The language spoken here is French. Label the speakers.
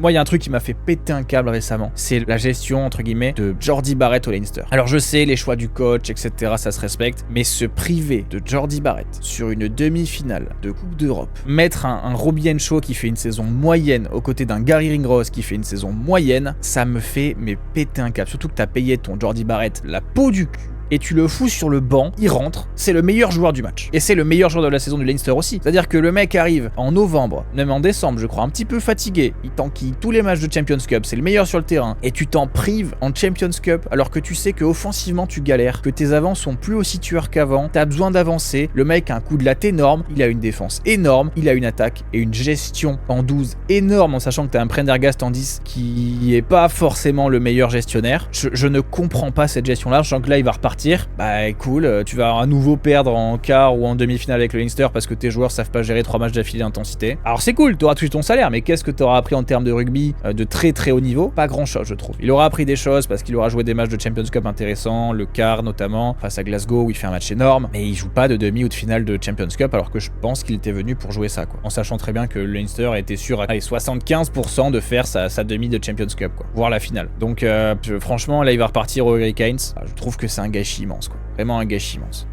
Speaker 1: Moi, il y a un truc qui m'a fait péter un câble récemment, c'est la gestion, entre guillemets, de Jordie Barrett au Leinster. Alors je sais, les choix du coach, etc., ça se respecte, mais se priver de Jordie Barrett sur une demi-finale de Coupe d'Europe, mettre un Robbie Henshaw qui fait une saison moyenne aux côtés d'un Gary Ringrose qui fait une saison moyenne, ça me fait péter un câble. Surtout que t'as payé ton Jordie Barrett la peau du cul, et tu le fous sur le banc, il rentre, c'est le meilleur joueur du match. Et c'est le meilleur joueur de la saison du Leinster aussi. C'est-à-dire que le mec arrive en novembre, même en décembre, je crois, un petit peu fatigué, il t'enquille tous les matchs de Champions Cup, c'est le meilleur sur le terrain, et tu t'en prives en Champions Cup, alors que tu sais que offensivement tu galères, que tes avants sont plus aussi tueurs qu'avant, t'as besoin d'avancer, le mec a un coup de latte énorme, il a une défense énorme, il a une attaque et une gestion en 12 énorme, en sachant que t'as un Prendergast en 10 qui est pas forcément le meilleur gestionnaire. Je ne comprends pas cette gestion-là, je sens que là il va repartir. Bah cool, tu vas à nouveau perdre en quart ou en demi-finale avec le Leinster parce que tes joueurs savent pas gérer 3 matchs d'affilée d'intensité. Alors c'est cool, t'auras touché ton salaire, mais qu'est-ce que t'auras appris en termes de rugby de très très haut niveau? Pas grand chose je trouve. Il aura appris des choses parce qu'il aura joué des matchs de Champions Cup intéressants, le quart notamment, face à Glasgow où il fait un match énorme, mais il joue pas de demi ou de finale de Champions Cup alors que je pense qu'il était venu pour jouer ça quoi. En sachant très bien que le Leinster était sûr à 75% de faire sa demi de Champions Cup quoi, voire la finale. Donc franchement là il va repartir au Hurricanes. Je trouve que c'est un gâchis immense quoi. Vraiment un gâchis immense.